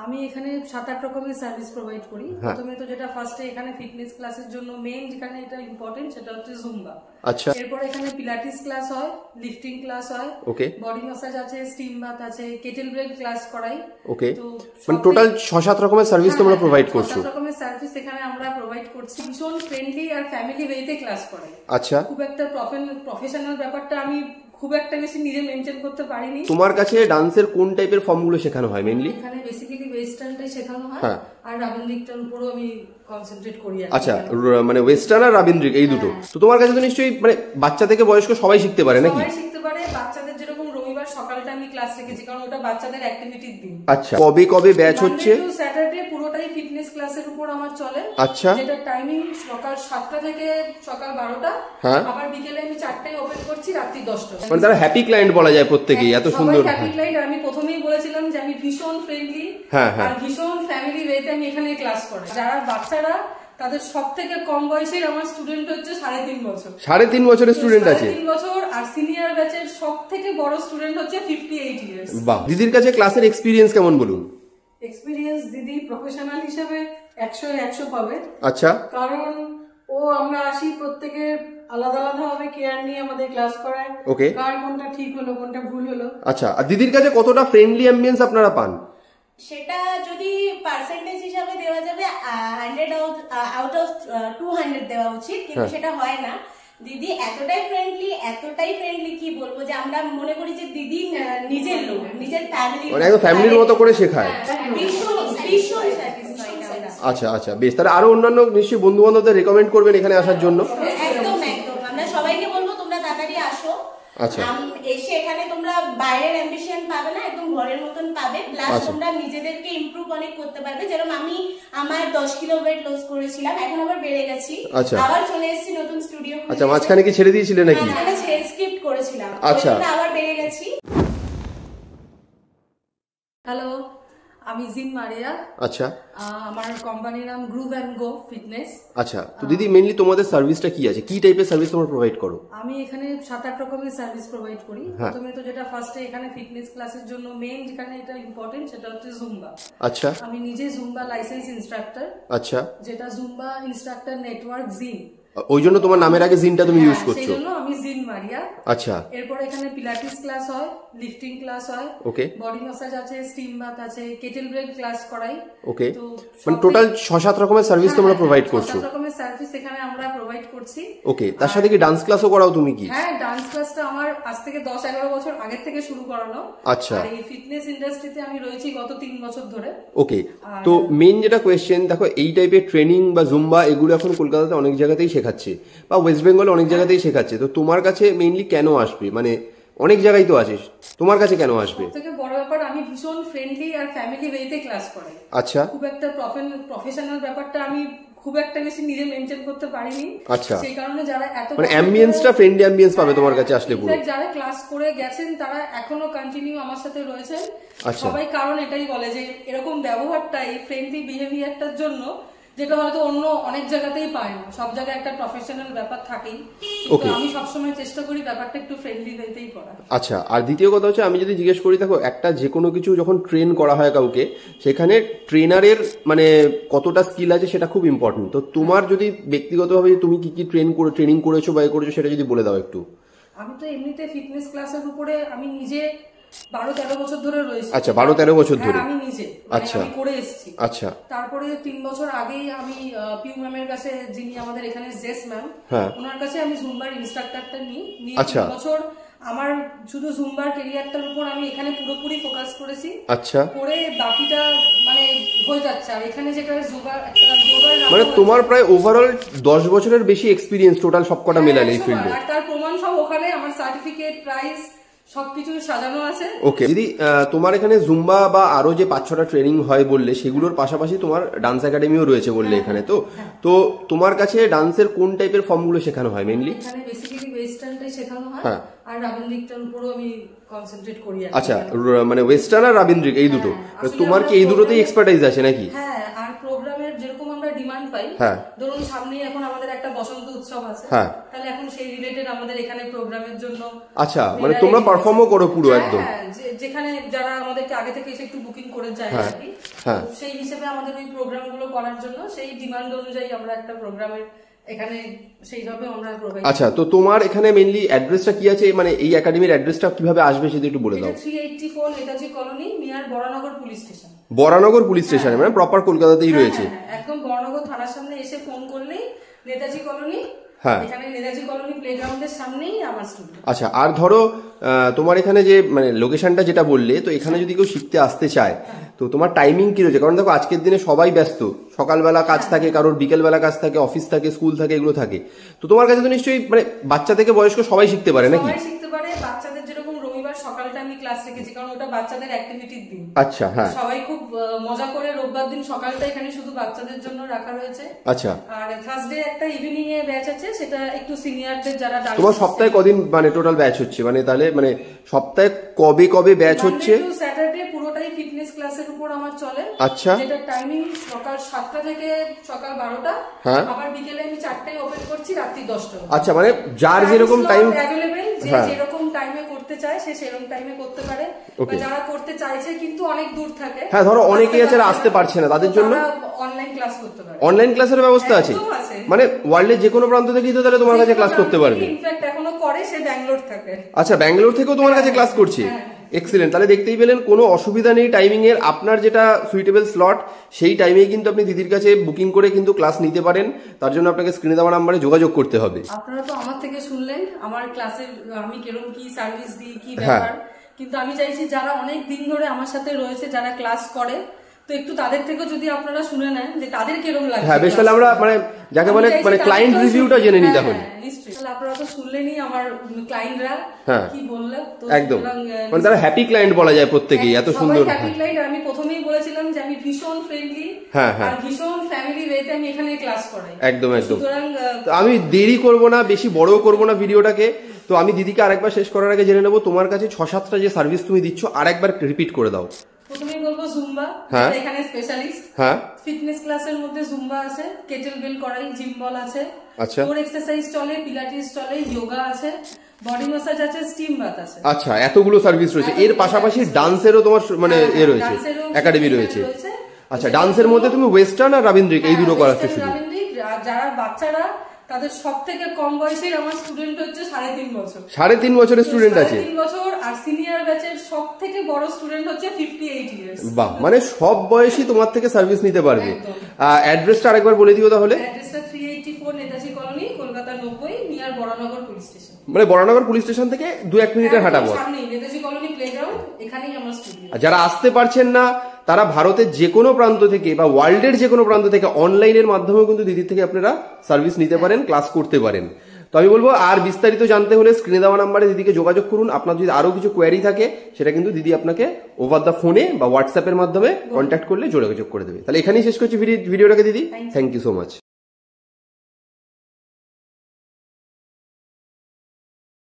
আমি এখানে 7-8 রকমের সার্ভিস প্রোভাইড করি। প্রথমে তো যেটা ফার্স্টে এখানে ফিটনেস ক্লাসের জন্য মেইন যেখানে এটা ইম্পর্টেন্ট সেটা হচ্ছে জুম্বা। আচ্ছা, এরপর এখানে পিলাটিস ক্লাস হয়, লিফটিং ক্লাস হয়, ওকে, বডি ম্যাসাজ আছে, স্টিম বাথ আছে, কেটেল ব্লেড ক্লাস করাই। ওকে, মানে টোটাল 6-7 রকমের সার্ভিস তোমরা প্রোভাইড করছো। 7 রকমের সার্ভিস এখানে আমরা প্রোভাইড করছি। ভীষণ ফ্রেন্ডলি আর ফ্যামিলি ওয়েতে ক্লাস করাই। আচ্ছা, খুব একটা প্রফেশনাল ব্যাপারটা আমি খুব একটা বেশি নিজে মেইনটেইন করতে পারিনি। তোমার কাছে ডান্সের কোন টাইপের ফর্মগুলো শেখানো হয় মেইনলি? এখানে বেসিক্যালি ওয়েস্টার্নটাই শেখানো হয়, আর রাবিন্দ্রিকটার উপরও আমি কনসেন্ট্রেট করি। আচ্ছা, মানে ওয়েস্টার্ন আর রাবিন্দ্রিক এই দুটো। তো তোমার কাছে তো নিশ্চয়ই মানে বাচ্চা থেকে বয়স্ক সবাই শিখতে পারে নাকি? সবাই শিখতে পারে। বাচ্চাদের যেরকম রবিবার সকালটা আমি ক্লাস রেখেছি, কারণ ওটা বাচ্চাদের অ্যাক্টিভিটির দিন। আচ্ছা, কবে কবে ব্যাচ হচ্ছে? স্যাটারডে পুরোটাই ফিটনেস ক্লাসের উপর আমার চলে। আচ্ছা, যেটা টাইমিং সকাল 7টা থেকে সকাল 12টা, আবার বিকেলে আমি 4টায় ওপেন করছি, রাত্রি 10টা। মানে তারা হ্যাপি ক্লায়েন্ট বলা যায় প্রত্যেকেই, এত সুন্দর হ্যাপি ক্লায়েন্ট। আমি প্রথমেই বলেছিলাম যে আমি ভীষণ ফ্রেন্ডলি আর ভীষণ ফ্যামিলি ওয়েতে আমি এখানে ক্লাস করাই। যারা বাচ্চারা তাদের সব থেকে কম বয়সের আমার স্টুডেন্ট হচ্ছে 3.5 বছর। 3.5 বছরের স্টুডেন্ট আছে? 3 বছর। আর সিনিয়র ব্যাচের সব থেকে বড় স্টুডেন্ট হচ্ছে 58 ইয়ার্স। বাহ, দিদির কাছে ক্লাসের এক্সপেরিয়েন্স কেমন বলুন? এক্সপেরিয়েন্স দিদি প্রফেশনাল হিসেবে 100 পাবে। আচ্ছা, কারণ আমরা আসি প্রত্যেকে আলাদা আলাদা ভাবে কেয়ার নিয়ে আমাদের ক্লাস করায়। ওকে, কার কোনটা ঠিক হলো কোনটা ভুল হলো। আচ্ছা, আর দিদির কাছে কতটা ফ্রেন্ডলি অ্যাম্বিয়েন্স আপনারা পান? সেটা যদি পার্সেন্টেজ হিসাবে দেওয়া যাবে 100 আউট অফ 200 দেওয়া উচিত, কিন্তু সেটা হয় না। দিদি এতটাই ফ্রেন্ডলি কি বলবো, যে আমরা মনে করি যে দিদি নিজের লোক, নিজের ফ্যামিলি, মানে একদম ফ্যামিলির মতো করে শেখায়। আচ্ছা আচ্ছা, বেশ। তাহলে আরো অন্যান্য নিশ্চয়ই বন্ধু বান্ধবদের রেকমেন্ড করবেন এখানে আসার জন্য? একদম আমরা সবাইকে বলবো তোমরা তাড়াতাড়ি আসো। আচ্ছা, এসে এখানে তোমরা বাইরের অ্যাম্বিশন পাবে না, একদম ঘরের মতন পাবে। প্লাস তোমরা নিজেদেরকে ইমপ্রুভ অনেক করতে পারবে। যেরকম আমি আমার 10 কিলো ওয়েট লস করেছিলাম, এখন আবার বেড়ে গেছি, আবার চলে এসেছি নতুন স্টুডিও। আচ্ছা, মাঝখানে কি ছেড়ে দিয়েছিলে নাকি? স্কিপ করেছিলাম, আচ্ছা, আবার বেড়ে গেছি। হ্যালো, আমি জিন মারিয়া। আচ্ছা, আমার কোম্পানির নাম গ্রুভ এন্ড গো ফিটনেস। আচ্ছা, তো দিদি মেইনলি তোমাদের সার্ভিসটা কি আছে, কি টাইপের সার্ভিস তোমরা প্রোভাইড করো? আমি এখানে 7-8 রকমের সার্ভিস প্রোভাইড করি। প্রথমে তো যেটা ফার্স্টে এখানে ফিটনেস ক্লাসের জন্য মেইন যেখানে এটা ইম্পর্টেন্ট সেটা হচ্ছে জুম্বা। আচ্ছা, আমি নিজে জুম্বা লাইসেন্স ইনস্ট্রাক্টর। আচ্ছা, যেটা জুম্বা ইনস্ট্রাক্টর নেটওয়ার্ক জিন, ওই জন্য তোমার নামের আগে জিনটা তুমি ইউজ করছো? সেই জন্য আমি জিন মারিয়া। আচ্ছা, এরপর এখানে পিলাটিস ক্লাস হয়, লিফটিং ক্লাস হয়, ওকে, বডি ম্যাসাজ আছে, স্টিম বাথ আছে, কেটেল ব্লেড ক্লাস করাই। ওকে, মানে টোটাল 6-7 রকমের সার্ভিস তোমরা প্রোভাইড করছো। 7 রকমের সার্ভিস এখানে আমরা প্রোভাইড করছি। ওকে, তার সাথে কি ডান্স ক্লাসও করাও তুমি কি? হ্যাঁ, ডান্স ক্লাসটা আমার আজ থেকে 10-11 বছর আগের থেকে শুরু করানো। আচ্ছা, আর এই ফিটনেস ইন্ডাস্ট্রিতে আমি রয়েছি গত 3 বছর ধরে। ওকে, তো মেইন যেটা কোয়েশ্চেন, দেখো এই টাইপের ট্রেনিং বা জুম্বা এগুলো এখন কলকাতাতে অনেক জায়গাতেই শেখাচ্ছে, বা ওয়েস্ট বেঙ্গলে অনেক জায়গাতেই শেখাচ্ছে। তো তোমার কাছে মেইনলি কেন আসবে, মানে অনেক জায়গায় তো আছিস, তোমার কাছে কেন আসবে? সবথেকে বড় ব্যাপার আমি ভীষণ ফ্রেন্ডলি আর ফ্যামিলি ওয়েতে ক্লাস করাই। আচ্ছা, খুব একটা প্রফেশনাল ব্যাপারটা আমি খুব একটা বেশি নিজে মেইনটেইন করতে পারিনি। আচ্ছা, সেই কারণে যারা এত মানে অ্যাম্বিয়েন্সটা ফ্রেন্ডলি অ্যাম্বিয়েন্স পাবে তোমার কাছে আসলে পুরো। যারা ক্লাস করে গেছেন তারা এখনো কন্টিনিউ আমার সাথে রয়েছেন সবাই। কারণ এটাই বলে যে এরকম ব্যবহারটা, এই ফ্রেন্ডলি বিহেভিয়ারটার জন্য, যেটা হয়তো অন্য অনেক জায়গাতেই পায় না। সব জায়গায় একটা প্রফেশনাল ব্যাপার থাকেই, কিন্তু আমি সবসময় চেষ্টা করি ব্যাপারটা একটু ফ্রেন্ডলি ওয়েতেই করা। আচ্ছা, আর দ্বিতীয় কথা হচ্ছে, আমি যদি জিজ্ঞেস করি, দেখো একটা যে কোনো কিছু যখন ট্রেন করা হয় কাউকে, সেখানে ট্রেনারের মানে কতটা স্কিল আছে সেটা খুব ইম্পর্টেন্ট। তো তোমার যদি ব্যক্তিগতভাবে তুমি কি কি ট্রেনিং করেছো বা করেছো সেটা যদি বলে দাও একটু। আমি তো এমনিতে ফিটনেস ক্লাসের উপরে আমি নিজে 12-13 বছর ধরে রয়েছি। আচ্ছা, 12-13 বছর ধরে আমি নিজে আমি করে এসেছি। আচ্ছা, তারপরে 3 বছর আগেই আমি পিউ ম্যামের কাছে, যিনি আমাদের এখানে জেস ম্যাম, ওনার কাছে আমি জুম্বার ইনস্ট্রাক্টরটা নিয়ে 3 বছর আমার শুধু জুম্বার ক্যারিয়ারটার উপর আমি এখানে পুরোপুরি ফোকাস করেছি। আচ্ছা, করে বাকিটা মানে হয়ে যাচ্ছে। আর এখানে যেটা যোগার মানে তোমার প্রায় ওভারঅল 10 বছরের বেশি এক্সপেরিয়েন্স টোটাল সবকটা মেলালে এই ফিল্ডে। আর তার প্রমাণ সব ওখানে আমার সার্টিফিকেট, প্রাইজ সবকিছু সাজানো আছে। ওকে দিদি, তোমার এখানে জুম্বা বা আরো যে 5-6টা ট্রেনিং হয় বললে, সেগুলোর পাশাপাশি তোমার ডান্স একাডেমিও রয়েছে বললে এখানে। তো তোমার কাছে ডান্সের কোন টাইপের ফর্মগুলো শেখানো হয় মেইনলি? এখানে বেসিক্যালি ওয়েস্টার্নটাই শেখানো হয়, আর রাবিন্দ্রিকটার উপরও আমি কনসেন্ট্রেট করি। আচ্ছা, মানে ওয়েস্টার্ন আর রাবিন্দ্রিক এই দুটো। তোমার কি এই দুটোতেই এক্সপার্টাইজ আছে নাকি? হ্যাঁ, আর প্রোগ্রামের যেরকম আমরা ডিমান্ড পাই, ধরুন সামনে এখন আমাদের একটা বসন্ত উৎসব আছে, তাহলে এখন সেই রিলেটেড আমাদের এখানে প্রোগ্রামের জন্য। আচ্ছা, মানে তোমরা পারফর্মও করো পুরো একদম? যেখানে যারা আমাদেরকে আগে থেকে এসে একটু বুকিং করে যায় আর কি, সেই হিসেবে আমাদের ওই প্রোগ্রামগুলো করার জন্য সেই ডিমান্ড অনুযায়ী আমরা একটা প্রোগ্রামের এখানে সেইভাবে আমরা প্রোভাইড। আচ্ছা, তো তোমার এখানে মেইনলি অ্যাড্রেসটা কি আছে, মানে এই একাডেমির অ্যাড্রেসটা কিভাবে আসবে সেটা একটু বলে দাও। 384 Netaji colony near Baranagar police station. Baranagar police স্টেশনে মানে প্রপার কলকাতাতেই রয়েছে। একদম বরানগর থানার সামনে এসে ফোন করলেই নেতাজি কলোনি, এখানে নেতাজি কলোনি প্লেগ্রাউন্ডের সামনেই আমার স্টুডিও। আচ্ছা, আর ধরো তোমার এখানে যে মানে লোকেশনটা যেটা বললে, তো এখানে যদি কেউ শিখতে আসতে চায় তো তোমার টাইমিং কি রয়েছে? কারণ দেখো আজকের দিনে সবাই ব্যস্ত, সকালবেলা কাজ থাকে, কারোর বিকেলবেলা কাজ থাকে, অফিস থাকে, স্কুল থাকে, এগুলো থাকে। তো তোমার কাছে তো নিশ্চয়ই মানে বাচ্চা থেকে বয়স্ক সবাই শিখতে পারে নাকি? সবাই শিখতে পারে। বাচ্চাদের যেরকম রবিবার সকালটা আমি ক্লাস রেখেছি, কারণ ওটা বাচ্চাদের অ্যাক্টিভিটির দিন। আচ্ছা, হ্যাঁ, সবাই খুব মজা করে রোববার দিন সকালটা এখানে শুধু বাচ্চাদের জন্য রাখা রয়েছে। আচ্ছা, আর থার্সডে একটা ইভিনিং এ ব্যাচ আছে, সেটা একটু সিনিয়রদের যারা। তোমার সপ্তাহে কদিন মানে টোটাল ব্যাচ হচ্ছে, মানে তাহলে মানে সপ্তাহে কবে কবে ব্যাচ হচ্ছে? স্যাটারডে পুরোটাই ফিটনেস ক্লাসের উপর আমার চলে। আচ্ছা, যেটা টাইমিং সকাল 7টা থেকে সকাল 12টা, আবার বিকেলে আমি 4টায় ওপেন করছি, রাত্রি 10টা। আচ্ছা, মানে যার যেরকম টাইম অ্যাভেলেবল, যে যেরকম টাইমে করতে চায় সে সেরকম টাইমে করতে পারে। যারা করতে চাইছে কিন্তু অনেক দূর থাকে, হ্যাঁ ধরো অনেকেই আছে আসতে পারছে না, তাদের জন্য অনলাইন ক্লাস করতে পারে। অনলাইন ক্লাসের ব্যবস্থা আছে, মানে ওয়ার্ল্ডের যে কোনো প্রান্ত থেকেই তো তাহলে তোমার কাছে ক্লাস করতে পারবে। ইনফ্যাক্ট এখনো করে, সে ব্যাঙ্গালোর থাকে। আচ্ছা, ব্যাঙ্গালোর থেকেও তোমার কাছে ক্লাস করছে, এক্সিলেন্ট। তাহলে দেখতেই পেলেন, কোনো অসুবিধা নেই টাইমিং এর। আপনার যেটা সুইটেবল স্লট সেই টাইমেই কিন্তু আপনি দিদির কাছে বুকিং করে কিন্তু ক্লাস নিতে পারেন। তার জন্য আপনাকে স্ক্রিনে দেওয়া নাম্বারে যোগাযোগ করতে হবে। আপনারা তো আমার থেকে শুনলেন আমার ক্লাসের আমি কিরকম কি সার্ভিস দিই, কি ব্যাপার, কিন্তু আমি চাইছি যারা অনেক দিন ধরে আমার সাথে রয়েছে, যারা ক্লাস করে, তো একটু তাদের থেকে যদি আপনারা শুনে নেন যে তাদের কিরকম লাগে। হ্যাঁ, বেশ, তাহলে আমরা মানে যাকে বলে মানে ক্লায়েন্ট রিভিউটা জেনে নিই তাহলে। নিশ্চয়ই, তাহলে আপনারা তো শুনলেনই আমার ক্লায়েন্টরা কি বললো। তো একদম, মানে তারা হ্যাপি ক্লায়েন্ট বলা যায় প্রত্যেকেই, এত সুন্দর হ্যাপি ক্লায়েন্ট। আমি প্রথমেই বলেছিলাম যে আমি ভীষণ ফ্রেন্ডলি আর ভীষণ ফ্যামিলি ওয়েতে আমি এখানে ক্লাস করাই। একদম একদম। আমি দেরি করব না, বেশি বড় করব না ভিডিওটাকে। তো আমি দিদিকে আরেকবার শেষ করার আগে জেনে নেবো, তোমার কাছে 6-7টা যে সার্ভিস তুমি দিচ্ছ আরেকবার রিপিট করে দাও। প্রথমেই বলবো জুম্বা, এখানে স্পেশালিস্ট। ফিটনেস ক্লাসের মধ্যে জুম্বা আছে, কেটেল বেল করাই, জিম বল আছে, কোর এক্সারসাইজ চলে, পিলাটিস চলে, যোগা আছে, বডি ম্যাসাজ আছে, স্টিম বাথ আছে। আচ্ছা, এতগুলো সার্ভিস রয়েছে। এর পাশাপাশি ডান্সেরও তোমার মানে এ রয়েছে, একাডেমি রয়েছে। আচ্ছা, ডান্সের মধ্যে তুমি ওয়েস্টার্ন আর রাবীন্দ্রিক এই দুটো করাচ্ছ শুধু? যারা বাচ্চারা তাদের সব থেকে কম বয়সের আমার স্টুডেন্ট হচ্ছে 3.5 বছর। 3.5 বছরের স্টুডেন্ট আছে? 3 বছর। আর সিনিয়র ব্যাচের সব থেকে বড় স্টুডেন্ট হচ্ছে 58 ইয়ার্স। বাহ, মানে সব বয়সী তোমার থেকে সার্ভিস নিতে পারবে। অ্যাড্রেসটা আরেকবার বলে দিও তাহলে। অ্যাড্রেসটা 384 Netaji colony, Kolkata 90, near Baranagar police station. মানে বরানগর পুলিশ স্টেশন থেকে 2-1 মিনিটের হাঁটা পথ। সামনেই নেতাজি কলোনি প্লেগ্রাউন্ড, এখানেই আমার স্টুডিও। যারা আসতে পারছেন না তারা ভারতের যে কোনো প্রান্ত থেকে বা ওয়ার্ল্ডের যে কোনো প্রান্ত থেকে অনলাইনের মাধ্যমেও কিন্তু দিদির থেকে আপনারা সার্ভিস নিতে পারেন, ক্লাস করতে পারেন। তো আমি বলবো আর বিস্তারিত জানতে হলে স্ক্রিনে দেওয়া নাম্বারে দিদিকে যোগাযোগ করুন। আপনার যদি আরো কিছু কোয়ারি থাকে সেটা কিন্তু দিদি আপনাকে ওভার দ্য ফোনে বা হোয়াটসঅ্যাপের মাধ্যমে কন্ট্যাক্ট করলে যোগাযোগ করে দেবে। তাহলে এখানেই শেষ করছি ভিডিওটাকে দিদি। Thank you so much.